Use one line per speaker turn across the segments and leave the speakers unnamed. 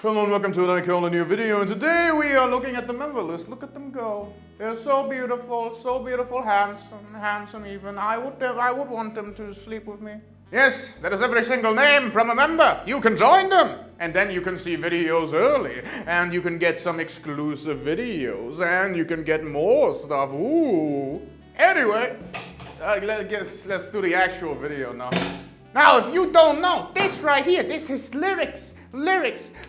Hello and welcome to Lyrical, a new video, and today we are looking at the member list. Look at them go. They're so beautiful, handsome even. I would want them to sleep with me. Yes, that is every single name from a member. You can join them, and then you can see videos early, and you can get some exclusive videos, and you can get more stuff. Ooh. Anyway, let's do the actual video now. Now, if you don't know, this right here, this is lyrics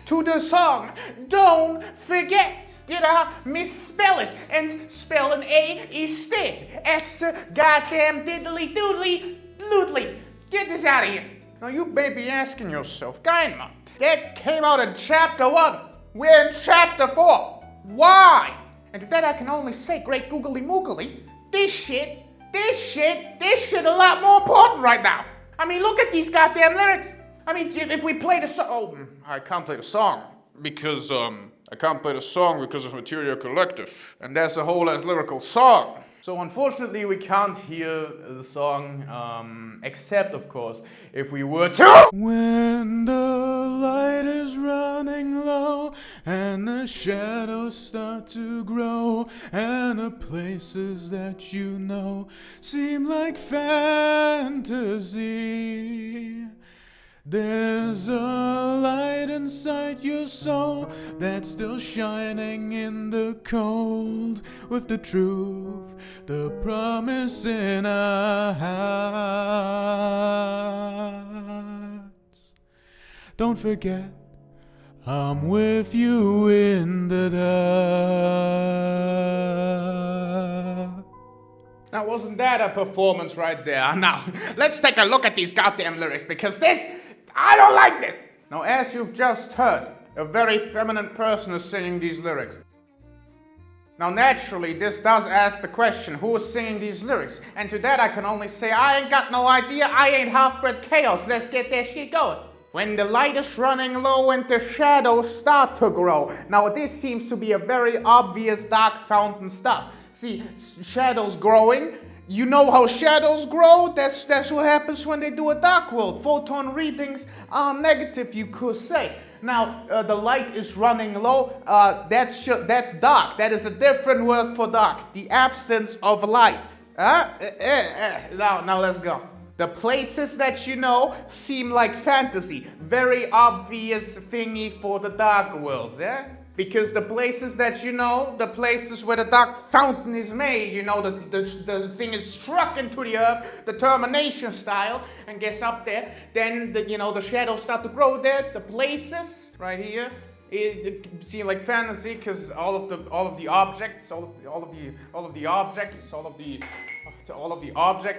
to the song Don't Forget. Did I misspell it and spell an A instead? F's goddamn diddly doodly loodly. Get this out of here. Now you may be asking yourself, Geinmont, that came out in chapter 1. We're in chapter 4. Why? And to that I can only say, great googly moogly, this shit a lot more important right now. I mean, look at these goddamn lyrics. I mean, if we play the song, oh, I can't play the song because of Material Collective, and that's a whole ass lyrical song. So unfortunately, we can't hear the song, except of course, if we were to. When the light is running low and the shadows start to grow and the places that you know seem like fantasy. There's a light inside your soul that's still shining in the cold, with the truth, the promise in our hearts. Don't forget, I'm with you in the dark. Now, wasn't that a performance right there? Now, let's take a look at these goddamn lyrics, because I don't like this. Now, as you've just heard, a very feminine person is singing these lyrics. Now, naturally, this does ask the question, who is singing these lyrics? And to that I can only say, I ain't got no idea, I ain't half-bred chaos, let's get that shit going. When the light is running low and the shadows start to grow. Now, this seems to be a very obvious dark fountain stuff. See, shadows growing. You know how shadows grow? That's what happens when they do a dark world. Photon readings are negative, you could say. Now, the light is running low. That's dark. That is a different word for dark. The absence of light. Now let's go. The places that you know seem like fantasy. Very obvious thingy for the dark worlds, yeah? Because the places that you know, the places where the dark fountain is made, you know, the thing is struck into the earth, the termination style, and gets up there, then the shadows start to grow there. The places right here, it seem like fantasy because all of the objects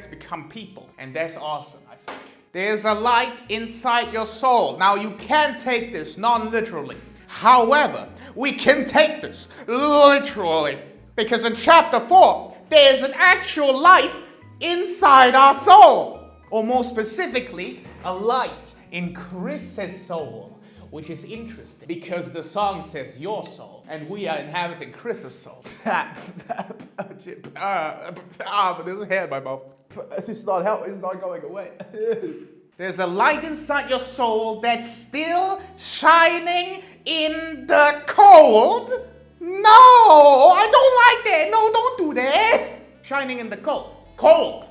become people, and that's awesome, I think. There's a light inside your soul. Now you can take this non-literally. However, we can take this literally, because in chapter 4, there's an actual light inside our soul. Or more specifically, a light in Chris's soul, which is interesting, because the song says your soul, and we are inhabiting Chris's soul. But there's a hair in my mouth. It's not going away. There's a light inside your soul that's still shining in the cold. No, I don't like that. No, don't do that. Shining in the cold. Cold.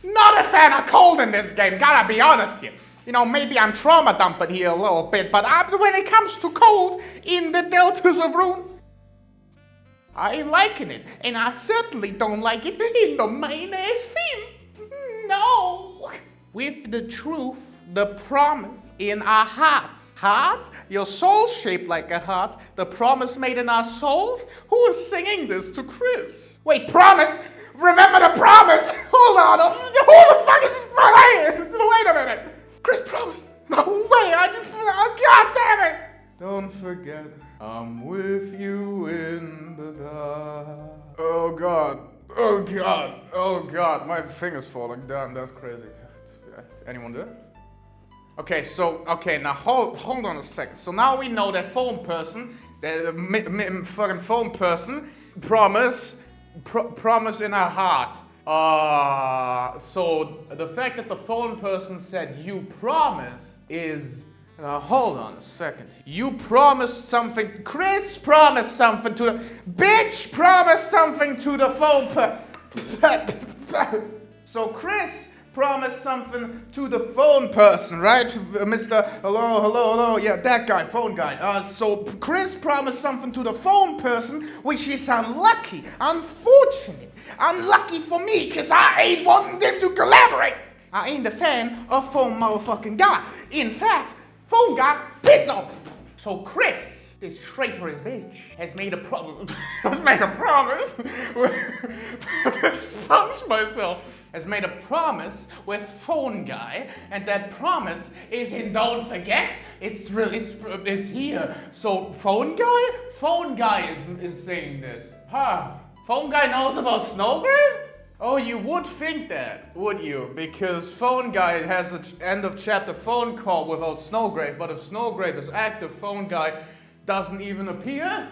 Not a fan of cold in this game, gotta be honest here. You know, maybe I'm trauma dumping here a little bit, but when it comes to cold in the deltas of Rune, I ain't liking it. And I certainly don't like it in the main ass theme. No. With the truth, the promise in our hearts. Heart? Your soul's shaped like a heart. The promise made in our souls? Who is singing this to Chris? Wait, promise? Remember the promise? Hold on. Who the fuck is playing? Wait a minute. Chris promised. No way. God damn it. Don't forget, I'm with you in the dark. Oh God. Oh God. Oh God. My finger's falling down. That's crazy. Anyone do it? Okay, now hold on a second. So now we know that phone person, the fucking phone person, promise in her heart. So the fact that the phone person said you promised is Hold on a second. You promised something. Chris promised something to the... Bitch promised something to the phone So Chris promised something to the phone person, right? Mr. Hello, yeah, that guy, phone guy. So Chris promised something to the phone person, which is unlucky, unfortunate, unlucky for me, because I ain't wanting them to collaborate. I ain't a fan of phone motherfucking guy. In fact, phone guy pissed off. So Chris, this traitorous bitch, has made a promise. Sponge myself. Has made a promise with phone guy, and that promise is in don't forget. It's here. So phone guy is saying this. Huh? Phone guy knows about Snowgrave? Oh, you would think that, would you? Because phone guy has an end of chapter phone call without Snowgrave, but if Snowgrave is active, phone guy doesn't even appear?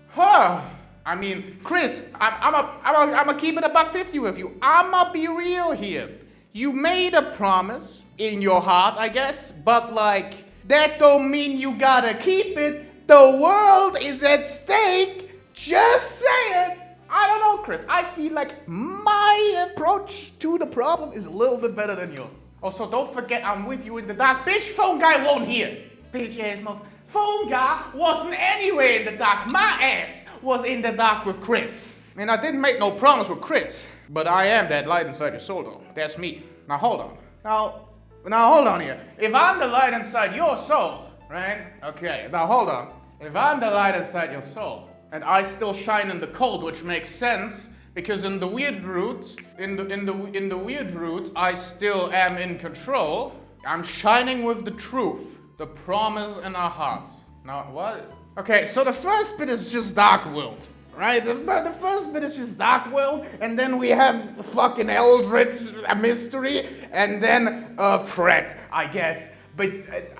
Huh. I mean, Chris, I'm keep it a $1.50 with you. I'ma be real here. You made a promise in your heart, I guess, but like, that don't mean you gotta keep it. The world is at stake. Just saying. I don't know, Chris. I feel like my approach to the problem is a little bit better than yours. Also, don't forget I'm with you in the dark. Bitch, phone guy won't hear. Bitch ass mother. Phone guy wasn't anywhere in the dark. My ass was in the dark with Chris. And I didn't make no promise with Chris. But I am that light inside your soul, though. That's me. Now, hold on. Now, hold on here. If I'm the light inside your soul, right? Okay, now hold on. If I'm the light inside your soul, and I still shine in the cold, which makes sense, because in the weird route, in the weird route, I still am in control. I'm shining with the truth, the promise in our hearts. Now, what? Okay, so the first bit is just Dark World, right? The first bit is just Dark World, and then we have fucking Eldritch mystery, and then threat, I guess. But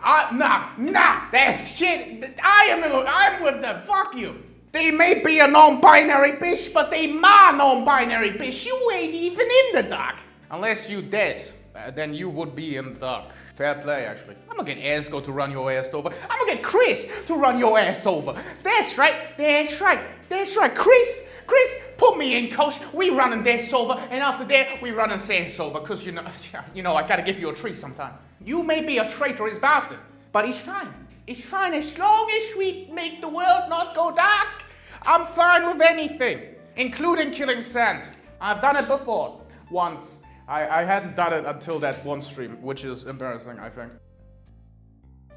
nah, that shit. I'm with them. Fuck you. They may be a non-binary bitch, but they my non-binary bitch. You ain't even in the dark. Unless you dead, then you would be in the dark. Fair play, actually. I'm gonna get Esco to run your ass over. I'm gonna get Chris to run your ass over. That's right. Chris, put me in, coach. We running this over, and after that, we running Sans over. Cause you know, I gotta give you a treat sometime. You may be a traitorous bastard, but it's fine. It's fine as long as we make the world not go dark. I'm fine with anything, including killing Sans. I've done it before, once. I hadn't done it until that one stream, which is embarrassing, I think.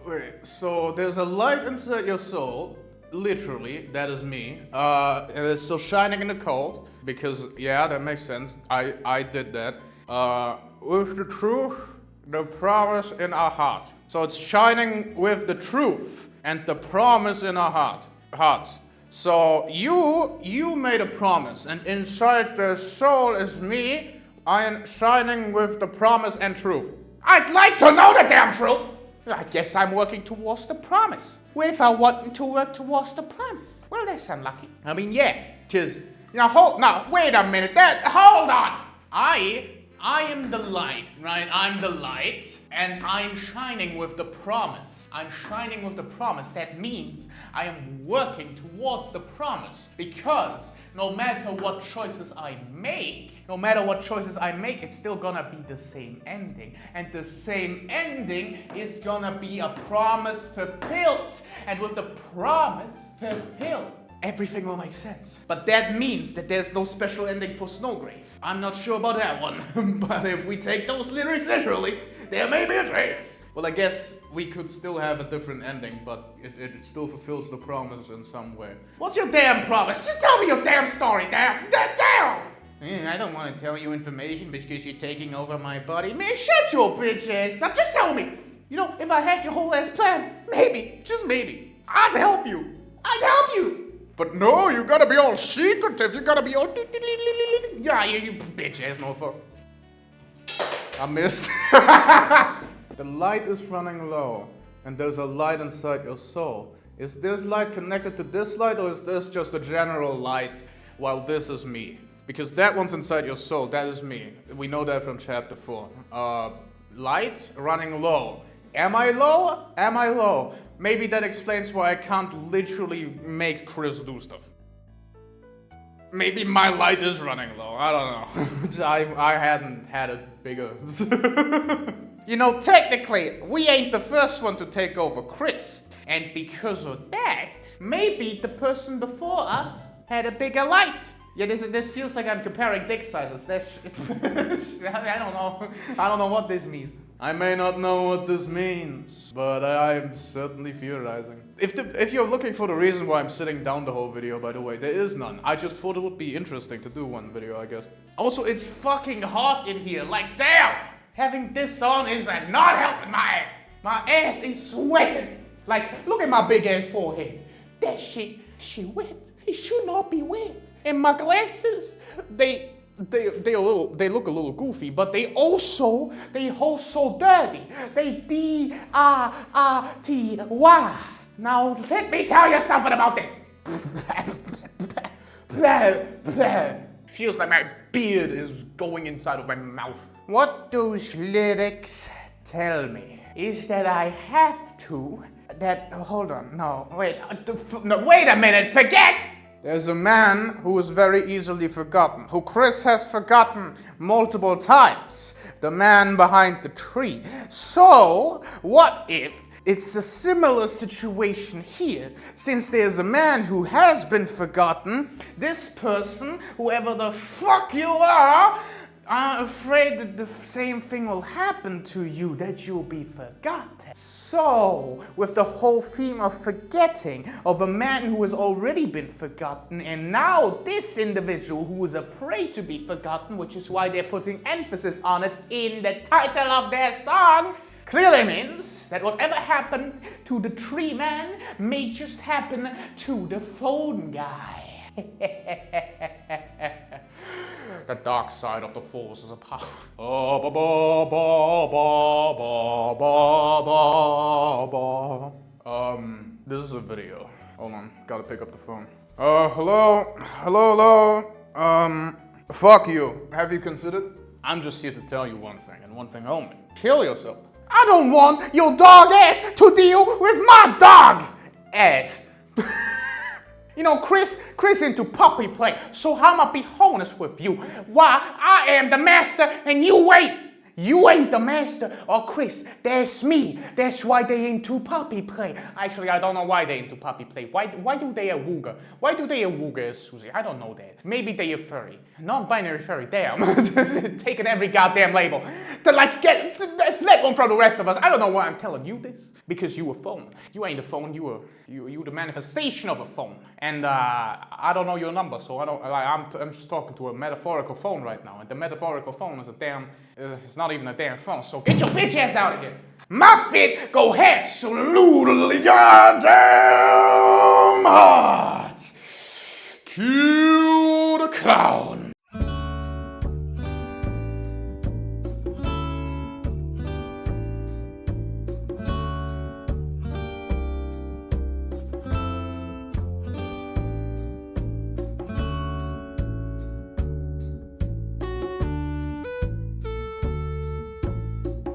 Wait, so there's a light inside your soul, literally, that is me. It is still shining in the cold, because, yeah, that makes sense. I did that. With the truth, the promise in our heart. So it's shining with the truth and the promise in our hearts. So you made a promise, and inside the soul is me. I am shining with the promise and truth. I'd like to know the damn truth. I guess I'm working towards the promise. Without wanting to work towards the promise. Well, that's unlucky. I mean, yeah, because now wait a minute. Hold on. I am the light, right? I'm the light, and I'm shining with the promise. I'm shining with the promise. That means I am working towards the promise, because no matter what choices I make, it's still gonna be the same ending. And the same ending is gonna be a promise fulfilled. And with the promise fulfilled, everything will make sense. But that means that there's no special ending for Snowgrave. I'm not sure about that one. But if we take those lyrics literally, there may be a chance. Well, I guess we could still have a different ending, but it still fulfills the promise in some way. What's your damn promise? Just tell me your damn story, damn! I don't want to tell you information because you're taking over my body. Man, shut your bitch ass up. Just tell me. If I had your whole ass plan, maybe, just maybe, I'd help you. But no, you gotta be all secretive. You gotta be all... Yeah, you bitch-ass motherfucker. I missed. The light is running low, and there's a light inside your soul. Is this light connected to this light, or is this just a general light while this is me? Because that one's inside your soul, that is me. We know that from chapter 4. Light running low. Am I low? Am I low? Maybe that explains why I can't literally make Chris do stuff. Maybe my light is running low. I don't know. I hadn't had it bigger. You know, technically, we ain't the first one to take over Chris. And because of that, maybe the person before us had a bigger light. Yeah, this feels like I'm comparing dick sizes. I don't know. I don't know what this means. I may not know what this means, but I'm certainly theorizing. If you're looking for the reason why I'm sitting down the whole video, by the way, there is none. I just thought it would be interesting to do one video, I guess. Also, it's fucking hot in here. Like, damn! Having this on is not helping my ass. My ass is sweating. Like, look at my big ass forehead. That shit wet. It should not be wet. And my glasses, they look a little goofy, but they hold so dirty. They D-R-R-T-Y. Now let me tell you something about this. Feels like my beard is going inside of my mouth. What those lyrics tell me is that I have to. Hold on, no, wait a minute, forget! There's a man who is very easily forgotten, who Chris has forgotten multiple times. The man behind the tree. So, what if it's a similar situation here? Since there's a man who has been forgotten, this person, whoever the fuck you are afraid that the same thing will happen to you, that you'll be forgotten. So, with the whole theme of forgetting, of a man who has already been forgotten, and now this individual who is afraid to be forgotten, which is why they're putting emphasis on it in the title of their song, clearly means that whatever happened to the tree man may just happen to the phone guy. The dark side of the force is a power. This is a video. Hold on, gotta pick up the phone. Hello? Fuck you. Have you considered? I'm just here to tell you one thing, and one thing only. Kill yourself. I don't want your dog ass to deal with my dog's ass. You know, Chris into puppy play, so I'ma be honest with you. Why, I am the master and you ain't. You ain't the master, or Chris, that's me. That's why they into puppy play. Actually, I don't know why they into puppy play. Why do they a wooga? Why do they a wooga, Susie? I don't know that. Maybe they a furry. Non-binary furry, damn. Taking every goddamn label. To like let one from the rest of us. I don't know why I'm telling you this. Because you a phone. You ain't a phone, you the manifestation of a phone. And I don't know your number, so I'm just talking to a metaphorical phone right now. And the metaphorical phone is it's not even a damn phone, so get your bitch ass out of here. My fit go absolutely goddamn hard. Kill the clown.